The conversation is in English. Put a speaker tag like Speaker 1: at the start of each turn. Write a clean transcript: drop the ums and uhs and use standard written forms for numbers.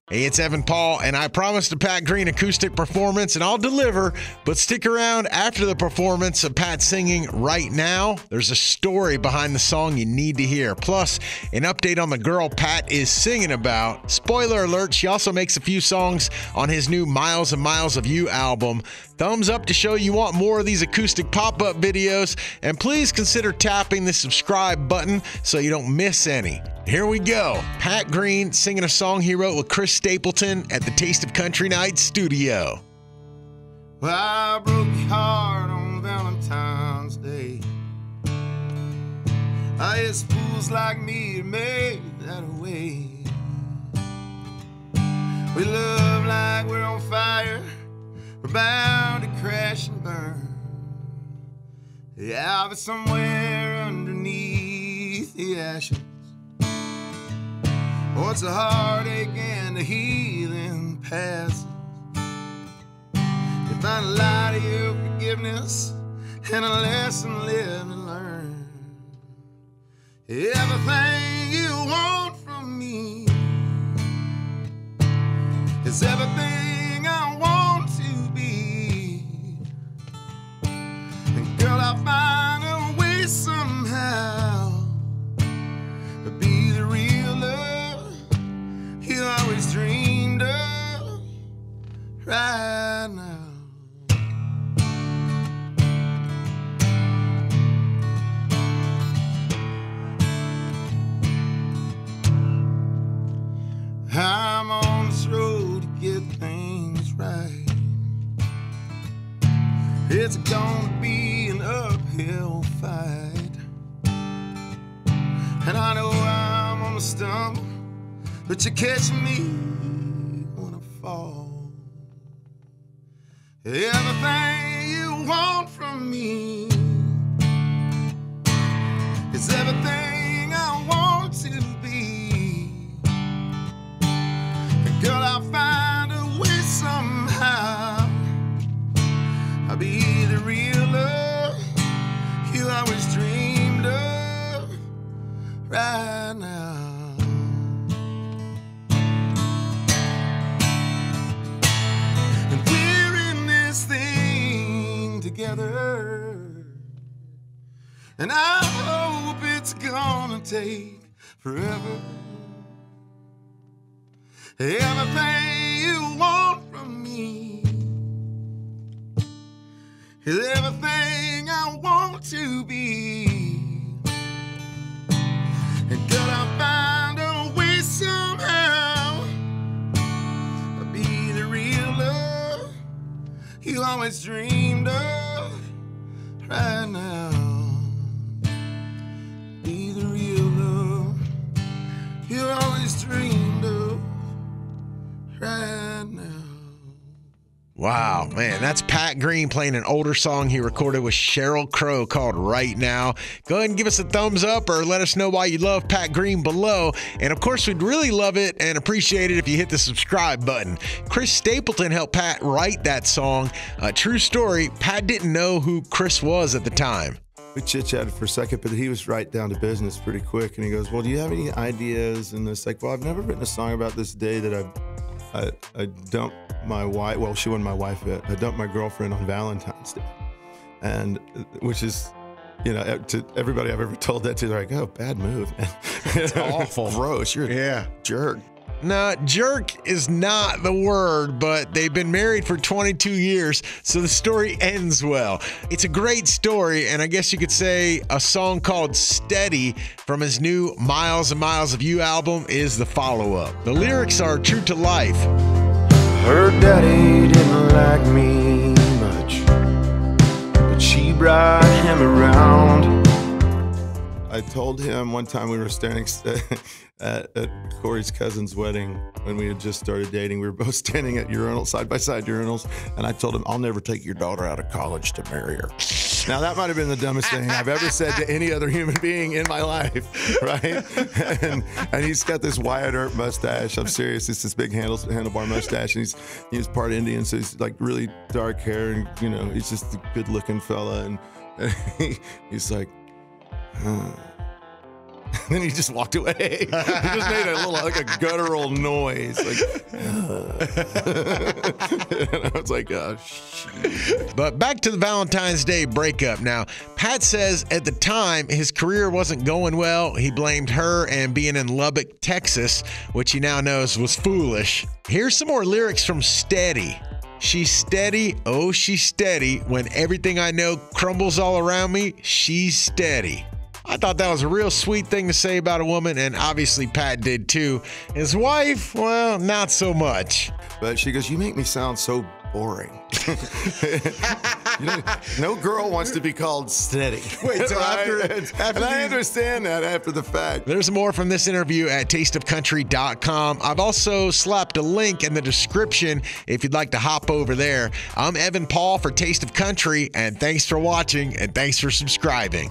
Speaker 1: Hey, it's Evan Paul, and I promised a Pat Green acoustic performance, and I'll deliver, but stick around after the performance of Pat singing Right Now. There's a story behind the song you need to hear, plus an update on the girl Pat is singing about. Spoiler alert, she also makes a few songs on his new Miles and Miles of You album. Thumbs up to show you want more of these acoustic pop-up videos, and please consider tapping the subscribe button so you don't miss any. Here we go. Pat Green singing a song he wrote with Chris Stapleton at the Taste of Country Night studio.
Speaker 2: Well, I broke your heart on Valentine's Day. It's fools like me that made that away. We love like we're on fire. We're bound to crash and burn. Yeah, but somewhere underneath the ashes, oh, it's a heartache and a healing passes. You find a light of your forgiveness and a lesson lived and learned. Everything you want from me is everything I want to be. And girl, I'll find a way somehow to be the real love you always dreamed of right now. I'm on this road to get things right. It's gonna be an uphill fight, and I know I'm on the stumble, but you catch me when I fall. Everything you want from me is everything I want to be. And girl, I'll find a way somehow. I'll be the real love you always dreamed of right now. Together, and I hope it's gonna take forever. Everything you want from me is everything I want to be. And girl, I'll find a way somehow. I'll be the real love you always dreamed of right now. Be the real love you always dreamed of right now.
Speaker 1: Wow, man, that's Pat Green playing an older song he recorded with Sheryl Crow called Right Now. Go ahead and give us a thumbs up or let us know why you love Pat Green below. And of course, we'd really love it and appreciate it if you hit the subscribe button. Chris Stapleton helped Pat write that song. True story, Pat didn't know who Chris was at the time.
Speaker 2: We chit-chatted for a second, but he was right down to business pretty quick. And he goes, well, do you have any ideas? And it's like, well, I've never written a song about this day that I dumped my wife. Well, she wasn't my wife yet. I dumped my girlfriend on Valentine's Day, and which is, you know, to everybody I've ever told that to, they're like, "Oh, bad move, man.
Speaker 1: It's awful,
Speaker 2: gross. You're a jerk."
Speaker 1: No, jerk is not the word, but they've been married for 22 years, so the story ends well. It's a great story, and I guess you could say a song called Steady from his new Miles and Miles of You album is the follow-up. The lyrics are true to life.
Speaker 2: Her daddy didn't like me much, but she brought him around. I told him one time we were standing at Kori's cousin's wedding when we had just started dating. We were both standing at urinals, side-by-side urinals, and I told him, I'll never take your daughter out of college to marry her. Now, that might have been the dumbest thing I've ever said to any other human being in my life, right? And he's got this Wyatt Earp mustache. I'm serious. It's this big handlebar mustache, and he's part Indian, so he's like really dark hair, and, you know, he's just a good-looking fella, and he's like, And then he just walked away. He just made a little, like a guttural noise. Like, and I was like, oh, shit.
Speaker 1: But back to the Valentine's Day breakup. Now, Pat says at the time his career wasn't going well. He blamed her and being in Lubbock, Texas, which he now knows was foolish. Here's some more lyrics from Steady. She's steady, oh, she's steady. When everything I know crumbles all around me, she's steady. I thought that was a real sweet thing to say about a woman, and obviously Pat did too. His wife, well, not so much.
Speaker 2: But she goes, you make me sound so boring. No girl wants to be called steady.
Speaker 1: Wait, so after
Speaker 2: and I understand that after the fact.
Speaker 1: There's more from this interview at tasteofcountry.com. I've also slapped a link in the description if you'd like to hop over there. I'm Evan Paul for Taste of Country, and thanks for watching, and thanks for subscribing.